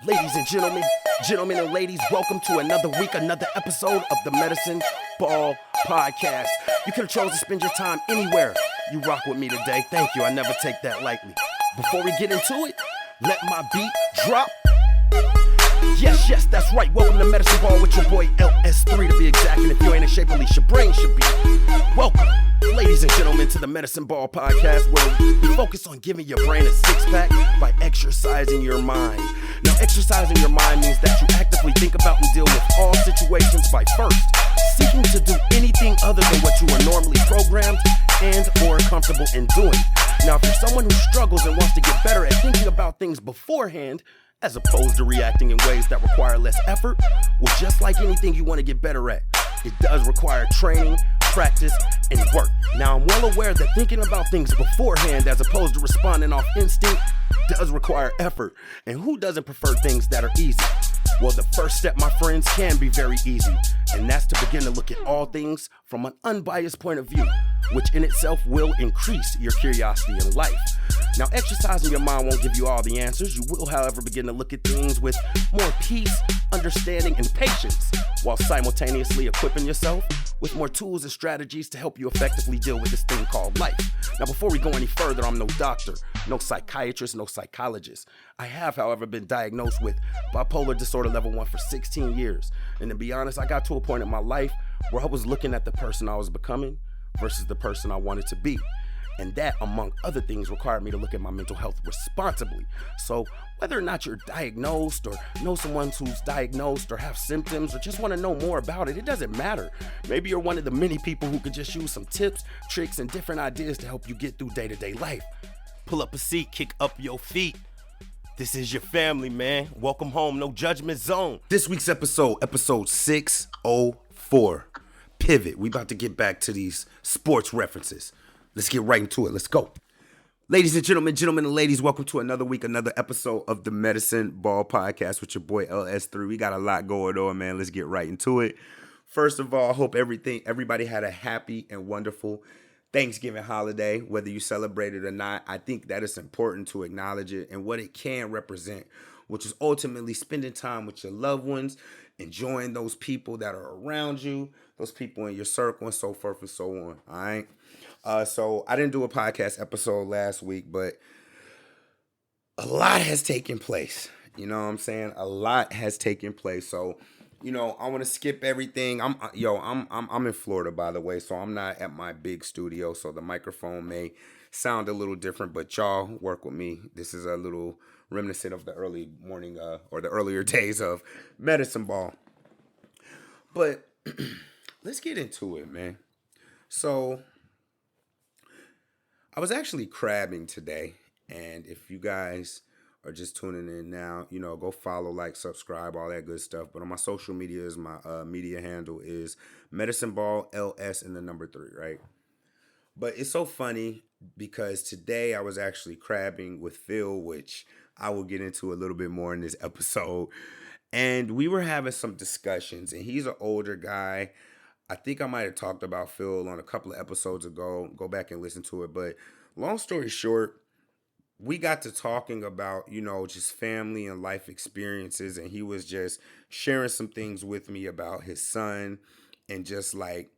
Ladies and gentlemen and ladies, welcome to another week, another episode of the Medicine Ball Podcast. You could have chosen to spend your time anywhere. You rock with me today. Thank you. I never take that lightly. Before we get into it, let my beat drop. Yes, that's right. Welcome to Medicine Ball with your boy LS3 to be exact. And if you ain't in shape, at least your brain should be. Welcome, ladies and gentlemen, to the Medicine Ball Podcast, where we focus on giving your brain a six-pack by exercising your mind. Now, exercising your mind means that you actively think about and deal with all situations by first seeking to do anything other than what you are normally programmed and or comfortable in doing. Now, if you're someone who struggles and wants to get better at thinking about things beforehand, as opposed to reacting in ways that require less effort, well, just like anything you want to get better at, it does require training, practice, and work. Now, I'm well aware that thinking about things beforehand as opposed to responding off instinct does require effort. And who doesn't prefer things that are easy? Well, the first step, my friends, can be very easy, and that's to begin to look at all things from an unbiased point of view, which in itself will increase your curiosity in life. Now, exercising your mind won't give you all the answers. You will, however, begin to look at things with more peace, understanding, and patience, while simultaneously equipping yourself with more tools and strategies to help you effectively deal with this thing called life. Now, before we go any further, I'm no doctor, no psychiatrist, no psychologist. I have, however, been diagnosed with bipolar disorder level 1 for 16 years. And to be honest, I got to a point in my life where I was looking at the person I was becoming versus the person I wanted to be. And that, among other things, required me to look at my mental health responsibly. So whether or not you're diagnosed or know someone who's diagnosed or have symptoms or just want to know more about it, it doesn't matter. Maybe you're one of the many people who could just use some tips, tricks, and different ideas to help you get through day-to-day life. Pull up a seat, kick up your feet. This is your family, man. Welcome home, no judgment zone. This week's episode 604, Pivot. We about to get back to these sports references. Let's get right into it. Let's go. Ladies and gentlemen and ladies, welcome to another week, another episode of the Medicine Ball Podcast with your boy LS3. We got a lot going on, man. Let's get right into it. First of all, I hope everybody had a happy and wonderful Thanksgiving holiday, whether you celebrate it or not. I think that it's important to acknowledge it and what it can represent, which is ultimately spending time with your loved ones, enjoying those people that are around you, those people in your circle, and so forth and so on. All right. So I didn't do a podcast episode last week, but a lot has taken place. You know what I'm saying? A lot has taken place. So, I want to skip everything. I'm in Florida, by the way, so I'm not at my big studio, so the microphone may sound a little different, but y'all work with me. This is a little reminiscent of the early morning or the earlier days of Medicine Ball. But let's get into it, man. So I was actually crabbing today, and if you guys are just tuning in now, go follow, like, subscribe, all that good stuff. But on my social medias, my media handle is Medicine Ball LS and the number 3, right? But it's so funny because today I was actually crabbing with Phil, which I will get into a little bit more in this episode. And we were having some discussions, and he's an older guy. I think I might have talked about Phil on a couple of episodes ago. Go back and listen to it. But long story short, we got to talking about, just family and life experiences. And he was just sharing some things with me about his son and just like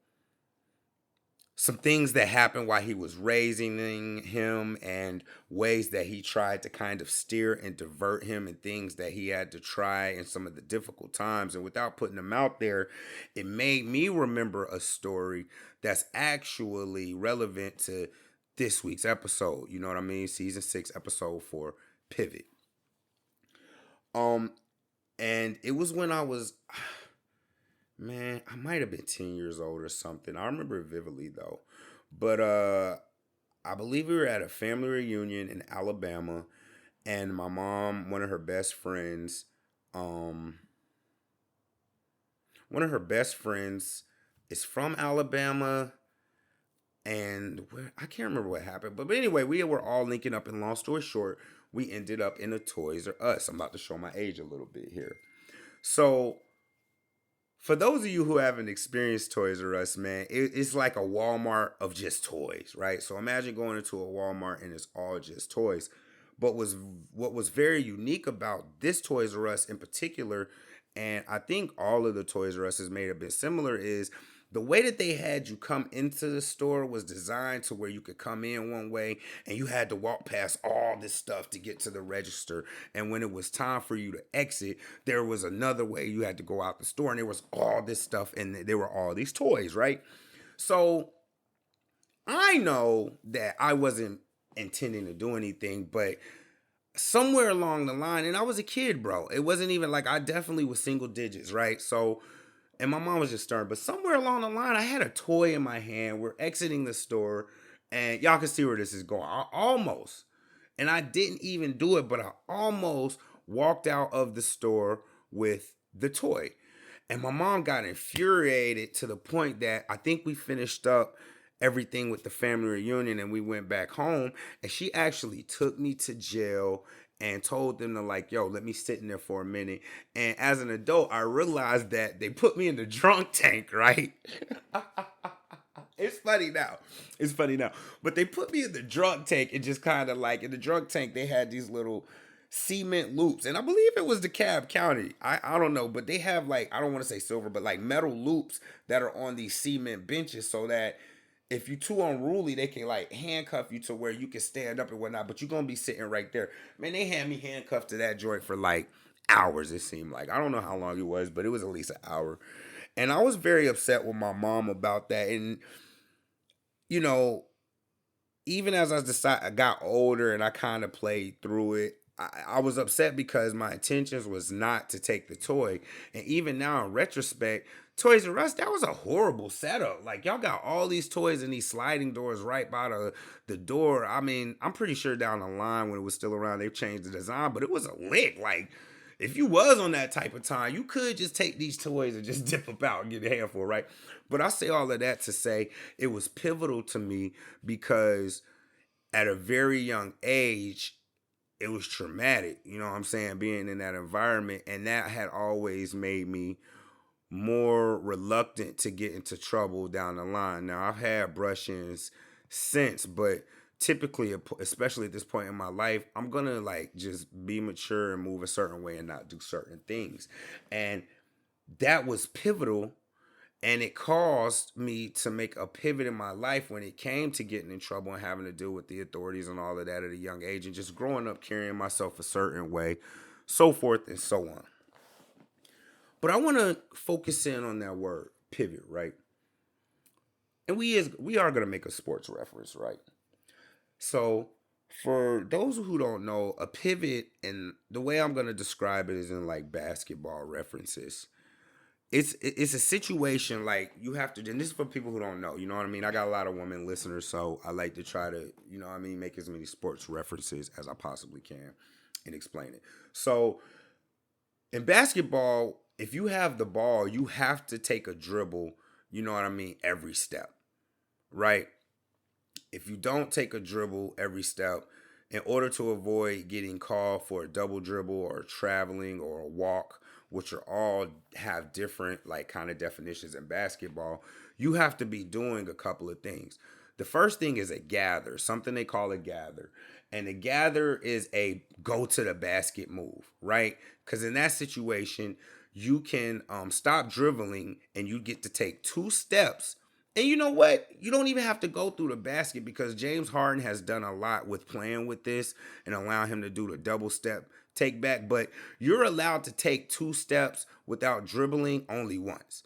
some things that happened while he was raising him and ways that he tried to kind of steer and divert him and things that he had to try in some of the difficult times. And without putting them out there, it made me remember a story that's actually relevant to this week's episode. You know what I mean? Season 6, episode 4, Pivot. And it was when I was... Man, I might have been 10 years old or something. I remember it vividly, though. But I believe we were at a family reunion in Alabama, and my mom, one of her best friends is from Alabama, and I can't remember what happened. But anyway, we were all linking up, and long story short, we ended up in a Toys R Us. I'm about to show my age a little bit here. So... for those of you who haven't experienced Toys R Us, man, it's like a Walmart of just toys, right? So imagine going into a Walmart and it's all just toys. But what was very unique about this Toys R Us in particular, and I think all of the Toys R Us is made a bit similar, is the way that they had you come into the store was designed to where you could come in one way and you had to walk past all this stuff to get to the register. And when it was time for you to exit, there was another way you had to go out the store, and there was all this stuff and there were all these toys, right? So I know that I wasn't intending to do anything, but somewhere along the line, and I was a kid, bro. It wasn't even like I definitely was single digits, right? So, and my mom was just stern, but somewhere along the line, I had a toy in my hand. We're exiting the store, and y'all can see where this is going. I almost, and I didn't even do it, but I almost walked out of the store with the toy. And my mom got infuriated to the point that I think we finished up everything with the family reunion and we went back home, and she actually took me to jail and told them to, like, yo, let me sit in there for a minute. And as an adult, I realized that they put me in the drunk tank, right? It's funny now. It's funny now. But they put me in the drunk tank and just kind of like, in the drunk tank, they had these little cement loops. And I believe it was DeKalb County. I don't know. But they have, like, I don't want to say silver, but like metal loops that are on these cement benches so that if you too unruly, they can like handcuff you to where you can stand up and whatnot, but you're gonna be sitting right there. Man, they had me handcuffed to that joint for like hours, it seemed like. I don't know how long it was, but it was at least an hour. And I was very upset with my mom about that. And, you know, even as I got older and I kind of played through it, I was upset because my intentions was not to take the toy. And even now in retrospect, Toys R Us, that was a horrible setup. Like, y'all got all these toys and these sliding doors right by the door. I mean, I'm pretty sure down the line when it was still around, they've changed the design, but it was a lick. Like, if you was on that type of time, you could just take these toys and just dip them out and get a handful, right? But I say all of that to say it was pivotal to me because at a very young age, it was traumatic, you know what I'm saying, being in that environment. And that had always made me more reluctant to get into trouble down the line. Now, I've had brush-ins since, but typically, especially at this point in my life, I'm going to like just be mature and move a certain way and not do certain things. And that was pivotal. And it caused me to make a pivot in my life when it came to getting in trouble and having to deal with the authorities and all of that at a young age, and just growing up carrying myself a certain way, so forth and so on. But I want to focus in on that word, pivot, right? And we are going to make a sports reference, right? So for those who don't know, a pivot, and the way I'm going to describe it is in like basketball references. It's a situation like you have to, and this is for people who don't know, you know what I mean? I got a lot of women listeners, so I like to try to, you know what I mean, make as many sports references as I possibly can and explain it. So in basketball, if you have the ball, you have to take a dribble, you know what I mean, every step, right? If you don't take a dribble every step, in order to avoid getting called for a double dribble or traveling or a walk, which are all have different like kind of definitions in basketball, you have to be doing a couple of things. The first thing is a gather, something they call a gather. And a gather is a go to the basket move, right? Because in that situation, you can stop dribbling and you get to take 2 steps. And you know what? You don't even have to go through the basket because James Harden has done a lot with playing with this and allowing him to do the double step take back. But you're allowed to take 2 steps without dribbling only once.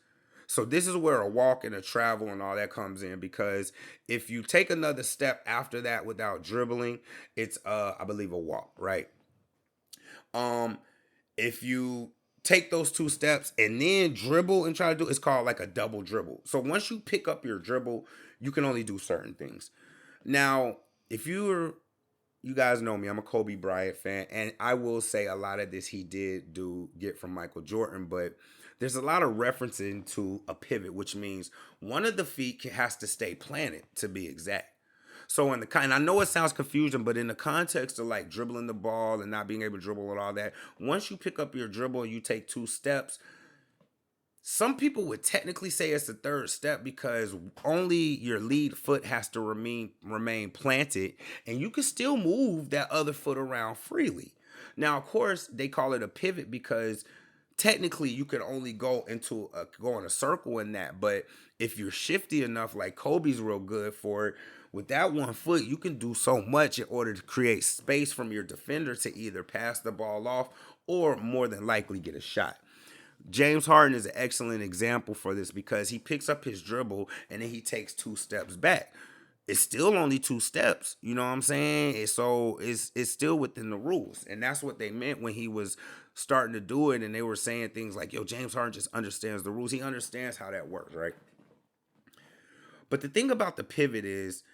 So this is where a walk and a travel and all that comes in, because if you take another step after that without dribbling, it's I believe a walk, right? If you take those 2 steps and then dribble and try to do it's called like a double dribble. So once you pick up your dribble, you can only do certain things. Now, if you guys know me, I'm a Kobe Bryant fan, and I will say a lot of this he did get from Michael Jordan, but there's a lot of referencing to a pivot, which means one of the feet has to stay planted, to be exact. So and I know it sounds confusing, but in the context of like dribbling the ball and not being able to dribble and all that, once you pick up your dribble and you take 2 steps, Some people would technically say it's the third step because only your lead foot has to remain planted, and you can still move that other foot around freely. Now, of course, they call it a pivot because technically you could only go in a circle in that. But if you're shifty enough, like Kobe's real good for it, with that one foot, you can do so much in order to create space from your defender to either pass the ball off or more than likely get a shot. James Harden is an excellent example for this because he picks up his dribble and then he takes 2 steps back. It's still only 2 steps, you know what I'm saying? It's still within the rules, and that's what they meant when he was starting to do it. And they were saying things like, "Yo, James Harden just understands the rules. He understands how that works, right?" But the thing about the pivot is,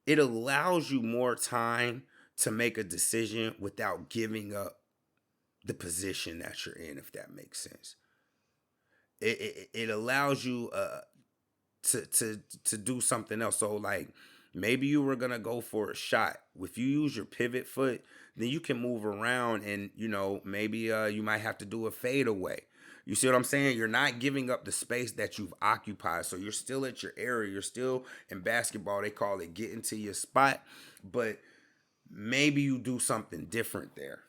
it allows you more time to make a decision without giving up the position that you're in, if that makes sense. It allows you to do something else. So like maybe you were gonna go for a shot. If you use your pivot foot, then you can move around and maybe you might have to do a fadeaway. You see what I'm saying? You're not giving up the space that you've occupied. So you're still at your area. You're still in basketball. They call it getting to your spot, but maybe you do something different there.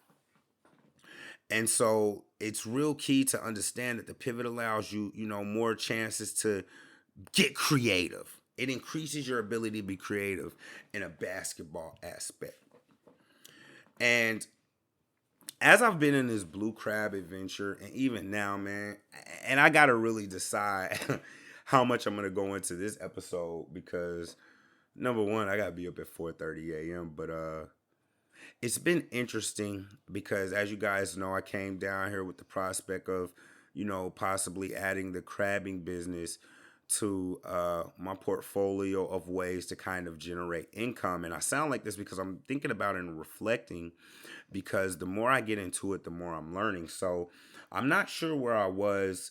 And so it's real key to understand that the pivot allows you, more chances to get creative. It increases your ability to be creative in a basketball aspect. And as I've been in this blue crab adventure, and even now, man, and I gotta really decide how much I'm gonna go into this episode because number one, I gotta be up at 4:30 a.m. But it's been interesting because, as you guys know, I came down here with the prospect of, possibly adding the crabbing business to my portfolio of ways to kind of generate income. And I sound like this because I'm thinking about it and reflecting, because the more I get into it, the more I'm learning. So I'm not sure where I was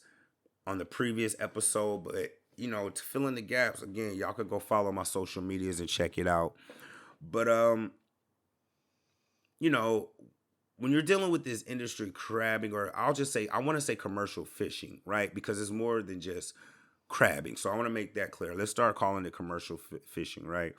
on the previous episode, but to fill in the gaps, again, y'all could go follow my social medias and check it out. But when you're dealing with this industry crabbing, or I'll just say, I want to say commercial fishing, right? Because it's more than just crabbing. So I want to make that clear. Let's start calling it commercial fishing, right?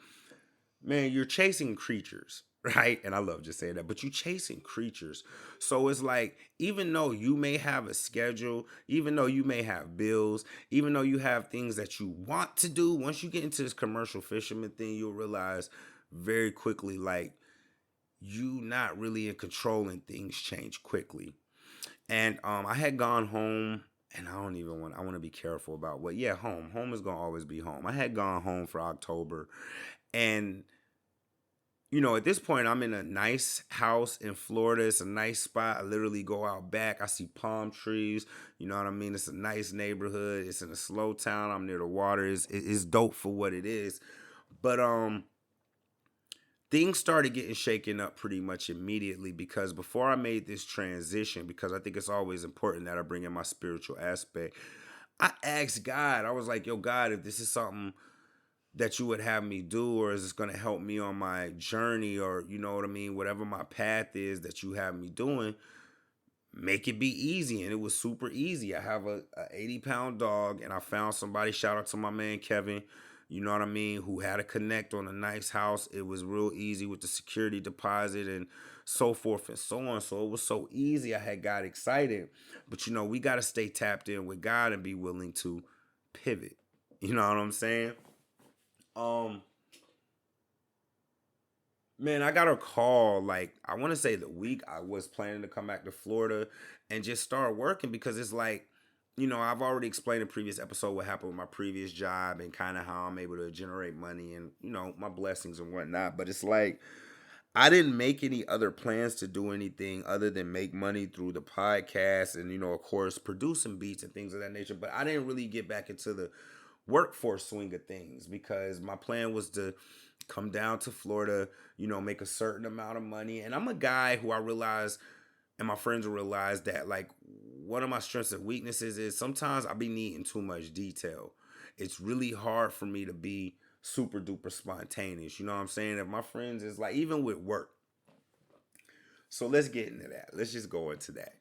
Man, you're chasing creatures, right? And I love just saying that, but you're chasing creatures. So it's like, even though you may have a schedule, even though you may have bills, even though you have things that you want to do, once you get into this commercial fisherman thing, you'll realize very quickly, like, you not really in control and things change quickly. And I had gone home, and I want to be careful about home is going to always be home. I had gone home for October, and at this point, I'm in a nice house in Florida. It's a nice spot. I literally go out back. I see palm trees. You know what I mean? It's a nice neighborhood. It's in a slow town. I'm near the water. It's dope for what it is. But things started getting shaken up pretty much immediately, because before I made this transition, because I think it's always important that I bring in my spiritual aspect, I asked God, I was like, "Yo, God, if this is something that you would have me do, or is this going to help me on my journey, or you know what I mean, whatever my path is that you have me doing, make it be easy." And it was super easy. I have a 80-pound dog, and I found somebody, shout out to my man Kevin, you know what I mean, who had a connect on a nice house. It was real easy with the security deposit and so forth and so on. So it was so easy. I had got excited. But we got to stay tapped in with God and be willing to pivot. You know what I'm saying? Man, I got a call, like, I want to say the week I was planning to come back to Florida and just start working, because it's like, I've already explained in a previous episode what happened with my previous job and kind of how I'm able to generate money and, my blessings and whatnot. But it's like, I didn't make any other plans to do anything other than make money through the podcast and, of course, producing beats and things of that nature. But I didn't really get back into the workforce swing of things, because my plan was to come down to Florida, make a certain amount of money. And I'm a guy who I realize, and my friends will realize, that like one of my strengths and weaknesses is sometimes I be needing too much detail. It's really hard for me to be super duper spontaneous. You know what I'm saying? If my friends is like, even with work. So let's get into that. Let's just go into that.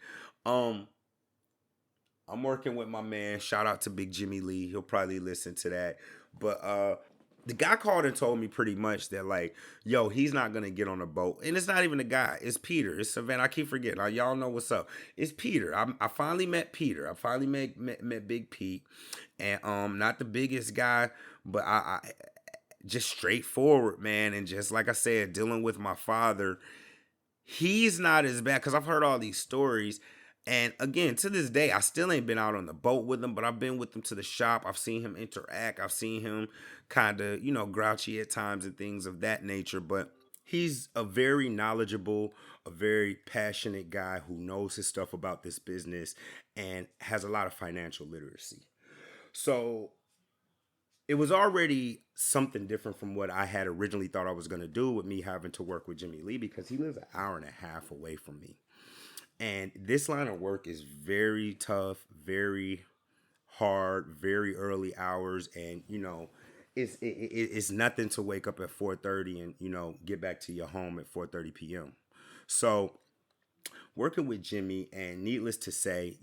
I'm working with my man. Shout out to Big Jimmy Lee. He'll probably listen to that. But the guy called and told me pretty much that like, yo, he's not gonna get on a boat. And it's not even a guy. It's Peter. It's Savannah. I keep forgetting. Y'all know what's up. It's Peter. I finally met Peter. I finally met Big Pete, and not the biggest guy, but I just straightforward, man. And just like I said, dealing with my father, he's not as bad because I've heard all these stories. And again, to this day, I still ain't been out on the boat with him, but I've been with him to the shop. I've seen him interact. I've seen him kind of, grouchy at times and things of that nature. But he's a very knowledgeable, a very passionate guy who knows his stuff about this business and has a lot of financial literacy. So it was already something different from what I had originally thought I was going to do with me having to work with Jimmy Lee because he lives an hour and a half away from me. And this line of work is very tough, very hard, very early hours. And, it's nothing to wake up at 4:30 and, get back to your home at 4:30 p.m. So working with Jimmy, and needless to say,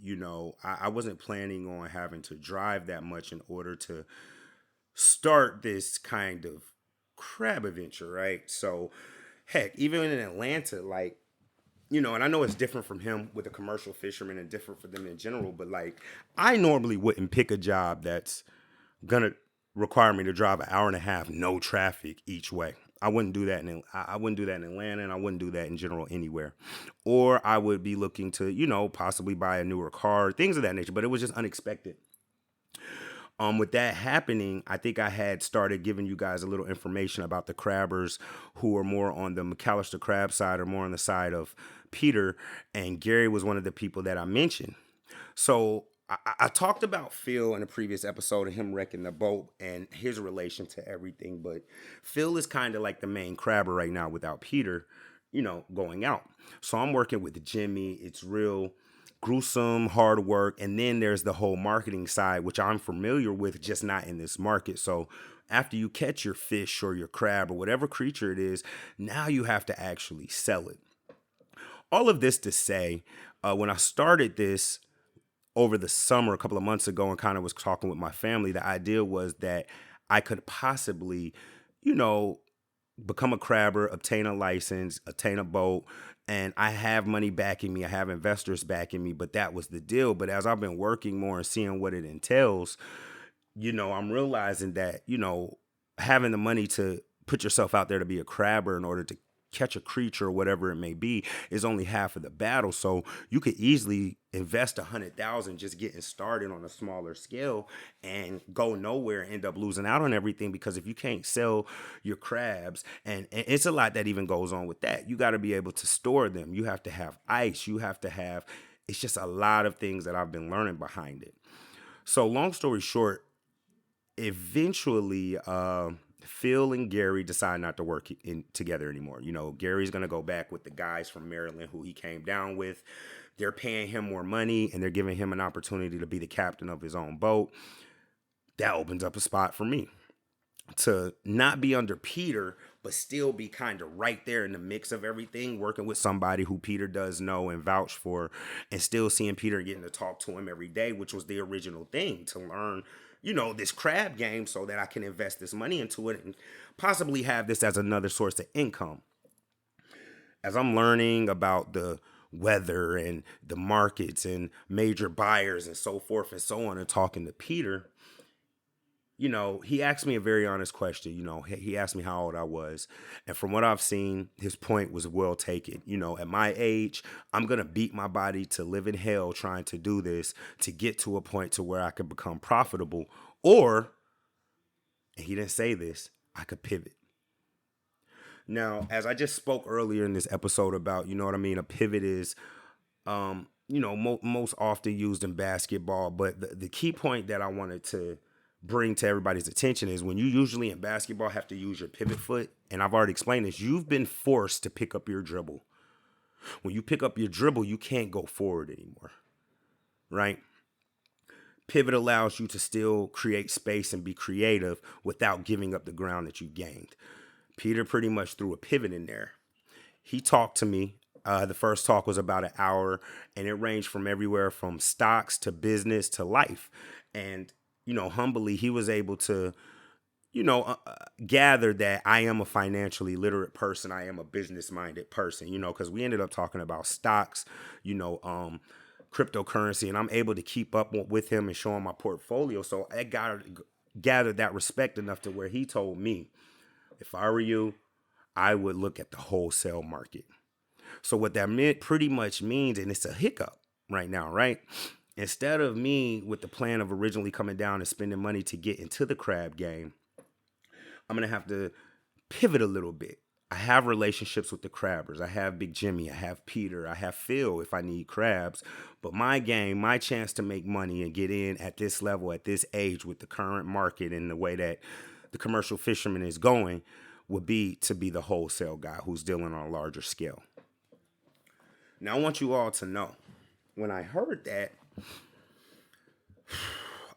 I wasn't planning on having to drive that much in order to start this kind of crab adventure, right? So, heck, even in Atlanta, like, and I know it's different from him with the commercial fishermen and different for them in general, but like, I normally wouldn't pick a job that's gonna require me to drive an hour and a half, no traffic each way. I wouldn't do that I wouldn't do that in Atlanta, and I wouldn't do that in general anywhere. Or I would be looking to, possibly buy a newer car, things of that nature. But it was just unexpected. With that happening, I think I had started giving you guys a little information about the crabbers who are more on the McAllister crab side or more on the side of Peter, and Gary was one of the people that I mentioned. So I talked about Phil in a previous episode of him wrecking the boat and his relation to everything, but Phil is kind of like the main crabber right now without Peter, going out. So I'm working with Jimmy. It's real gruesome, hard work. And then there's the whole marketing side, which I'm familiar with, just not in this market. So after you catch your fish or your crab or whatever creature it is, now you have to actually sell it. All of this to say, when I started this over the summer, a couple of months ago, and kind of was talking with my family, the idea was that I could possibly, become a crabber, obtain a license, obtain a boat, and I have money backing me. I have investors backing me, but that was the deal. But as I've been working more and seeing what it entails, I'm realizing that, having the money to put yourself out there to be a crabber in order to catch a creature or whatever it may be is only half of the battle. So you could easily invest 100,000 just getting started on a smaller scale and go nowhere and end up losing out on everything, because if you can't sell your crabs, and it's a lot that even goes on with that, you got to be able to store them. You have to have ice. You have to have, it's just a lot of things that I've been learning behind it. So long story short, eventually, Phil and Gary decide not to work together anymore. Gary's going to go back with the guys from Maryland who he came down with. They're paying him more money and they're giving him an opportunity to be the captain of his own boat. That opens up a spot for me to not be under Peter, but still be kind of right there in the mix of everything, working with somebody who Peter does know and vouch for, and still seeing Peter and getting to talk to him every day, which was the original thing, to learn this crab game so that I can invest this money into it and possibly have this as another source of income. As I'm learning about the weather and the markets and major buyers and so forth and so on, and talking to Peter, he asked me a very honest question. He asked me how old I was. And from what I've seen, his point was well taken. At my age, I'm going to beat my body to live in hell trying to do this to get to a point to where I could become profitable. Or, and he didn't say this, I could pivot. Now, as I just spoke earlier in this episode about, a pivot is, most often used in basketball. But the key point that I wanted to bring to everybody's attention is when you usually in basketball have to use your pivot foot, and I've already explained this, you've been forced to pick up your dribble. When you pick up your dribble, you can't go forward anymore, right? Pivot allows you to still create space and be creative without giving up the ground that you gained. Peter pretty much threw a pivot in there. He talked to me The first talk was about an hour, and it ranged from everywhere from stocks to business to life. And, humbly, he was able to, gather that I am a financially literate person. I am a business minded person, because we ended up talking about stocks, you know, um, cryptocurrency, and I'm able to keep up with him and show him my portfolio. So I gathered that respect enough to where he told me, if I were you, I would look at the wholesale market. So what that pretty much means, and it's a hiccup right now, right? Instead of me with the plan of originally coming down and spending money to get into the crab game, I'm gonna have to pivot a little bit. I have relationships with the crabbers. I have Big Jimmy. I have Peter. I have Phil if I need crabs. But my game, my chance to make money and get in at this level, at this age, with the current market and the way that the commercial fisherman is going, would be to be the wholesale guy who's dealing on a larger scale. Now, I want you all to know, when I heard that,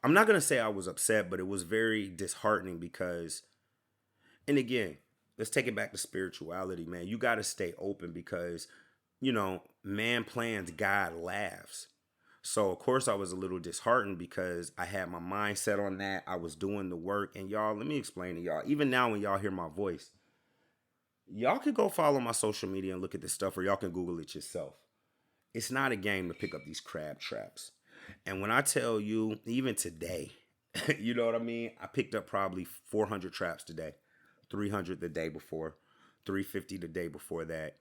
I'm not going to say I was upset, but it was very disheartening because, and again, let's take it back to spirituality, man. You got to stay open because, man plans, God laughs. So, of course, I was a little disheartened because I had my mind set on that. I was doing the work. And y'all, let me explain to y'all. Even now when y'all hear my voice, y'all can go follow my social media and look at this stuff, or y'all can Google it yourself. It's not a game to pick up these crab traps. And when I tell you, even today, you know what I mean? I picked up probably 400 traps today, 300 the day before, 350 the day before that.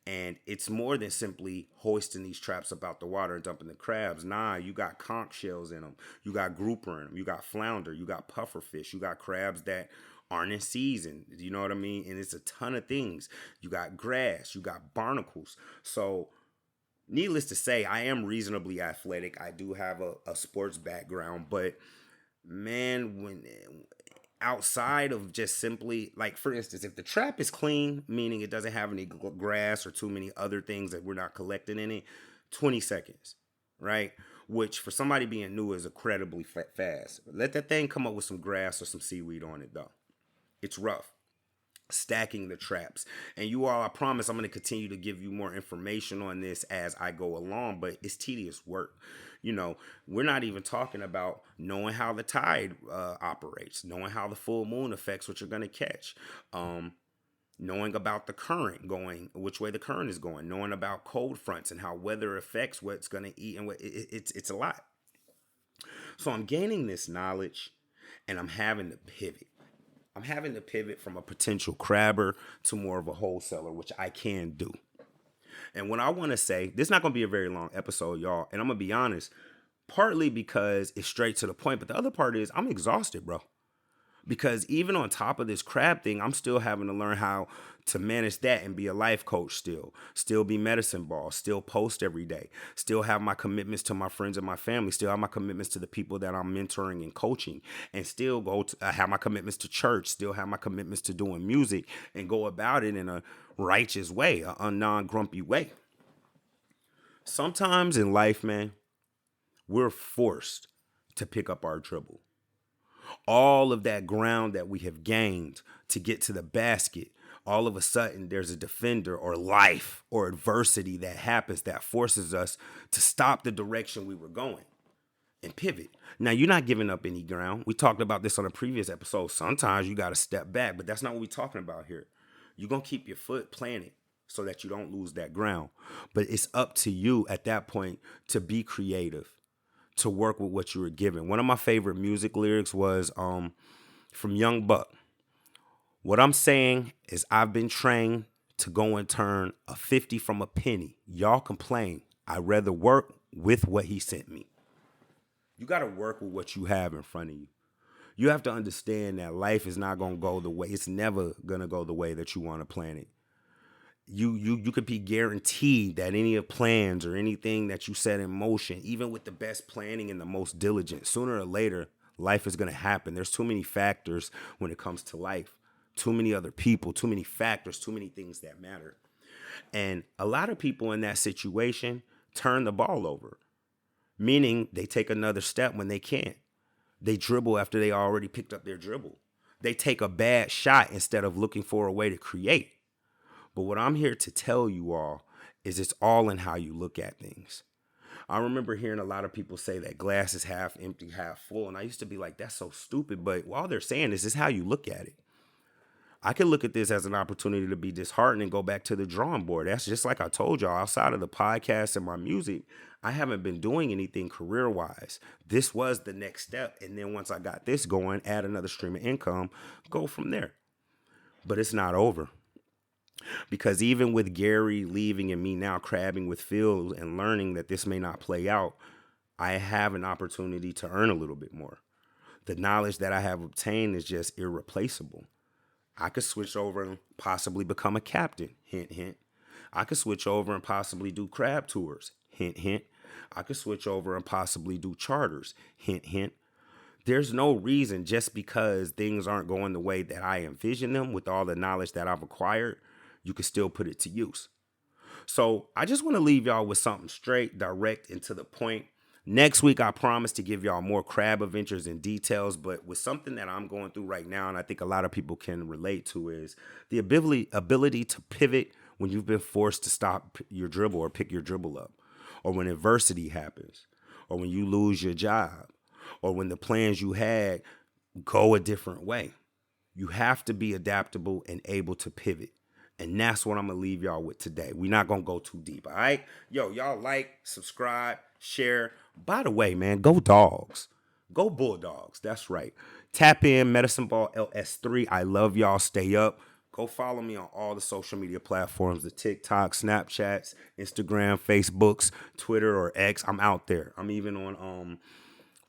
And it's more than simply hoisting these traps up out the water and dumping the crabs. Nah, you got conch shells in them. You got grouper in them. You got flounder. You got puffer fish. You got crabs that aren't in season. You know what I mean? And it's a ton of things. You got grass. You got barnacles. So needless to say, I am reasonably athletic. I do have a sports background. But, man, when outside of just simply, like, for instance, if the trap is clean, meaning it doesn't have any grass or too many other things that we're not collecting in it, 20 seconds, right? Which for somebody being new is incredibly fast. Let that thing come up with some grass or some seaweed on it, though. It's rough. Stacking the traps. And you all, I promise I'm going to continue to give you more information on this as I go along, but it's tedious work. We're not even talking about knowing how the tide operates, knowing how the full moon affects what you're going to catch, knowing about the current going, which way the current is going, knowing about cold fronts and how weather affects what's going to eat, and it's a lot. So I'm gaining this knowledge, and I'm having to pivot. I'm having to pivot from a potential crabber to more of a wholesaler, which I can do. And what I want to say, this is not going to be a very long episode, y'all. And I'm going to be honest, partly because it's straight to the point. But the other part is I'm exhausted, bro. Because even on top of this crab thing, I'm still having to learn how to manage that and be a life coach still be medicine ball, still post every day, still have my commitments to my friends and my family, still have my commitments to the people that I'm mentoring and coaching, and still have my commitments to church, still have my commitments to doing music, and go about it in a righteous way, a non-grumpy way. Sometimes in life, man, we're forced to pick up our dribble. All of that ground that we have gained to get to the basket, all of a sudden there's a defender or life or adversity that happens that forces us to stop the direction we were going and pivot. Now, you're not giving up any ground. We talked about this on a previous episode. Sometimes you got to step back, but that's not what we're talking about here. You're going to keep your foot planted so that you don't lose that ground. But it's up to you at that point to be creative, to work with what you were given. One of my favorite music lyrics was from Young Buck. What I'm saying is I've been trained to go and turn a 50 from a penny. Y'all complain. I'd rather work with what he sent me. You got to work with what you have in front of you. You have to understand that life is not going to go the way, it's never going to go the way that you want to plan it. You could be guaranteed that any of plans or anything that you set in motion, even with the best planning and the most diligent, sooner or later, life is going to happen. There's too many factors when it comes to life. Too many other people, too many factors, too many things that matter. And a lot of people in that situation turn the ball over, meaning they take another step when they can't. They dribble after they already picked up their dribble. They take a bad shot instead of looking for a way to create. But what I'm here to tell you all is it's all in how you look at things. I remember hearing a lot of people say that glass is half empty, half full. And I used to be like, that's so stupid. But all they're saying is how you look at it. I can look at this as an opportunity to be disheartened and go back to the drawing board. That's just like I told y'all, outside of the podcast and my music, I haven't been doing anything career-wise. This was the next step. And then once I got this going, add another stream of income, go from there. But it's not over. Because even with Gary leaving and me now crabbing with Phil and learning that this may not play out, I have an opportunity to earn a little bit more. The knowledge that I have obtained is just irreplaceable. I could switch over and possibly become a captain. Hint, hint. I could switch over and possibly do crab tours. Hint, hint. I could switch over and possibly do charters. Hint, hint. There's no reason just because things aren't going the way that I envision them with all the knowledge that I've acquired, you can still put it to use. So I just want to leave y'all with something straight, direct, and to the point. Next week, I promise to give y'all more crab adventures and details, but with something that I'm going through right now, and I think a lot of people can relate to, is the ability to pivot when you've been forced to stop your dribble or pick your dribble up, or when adversity happens, or when you lose your job, or when the plans you had go a different way. You have to be adaptable and able to pivot. And that's what I'm going to leave y'all with today. We're not going to go too deep, all right? Yo, y'all like, subscribe, share. By the way, man, go Dogs. Go Bulldogs. That's right. Tap in, Medicine Ball LS3. I love y'all. Stay up. Go follow me on all the social media platforms, the TikTok, Snapchats, Instagram, Facebooks, Twitter, or X. I'm out there. I'm even on,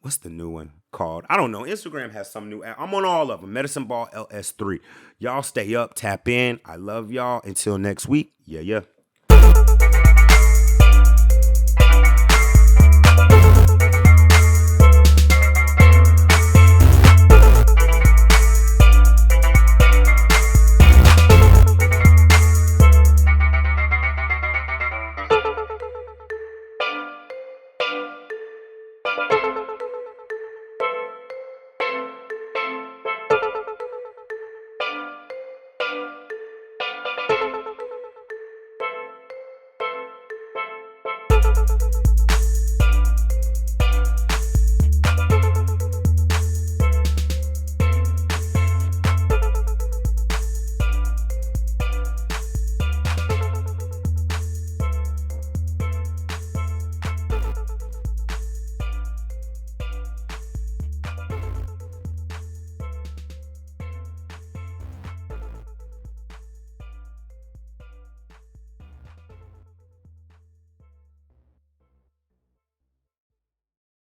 what's the new one called? I don't know. Instagram has some new app. I'm on all of them. Medicine Ball LS3. Y'all stay up, tap in. I love y'all. Until next week. Yeah.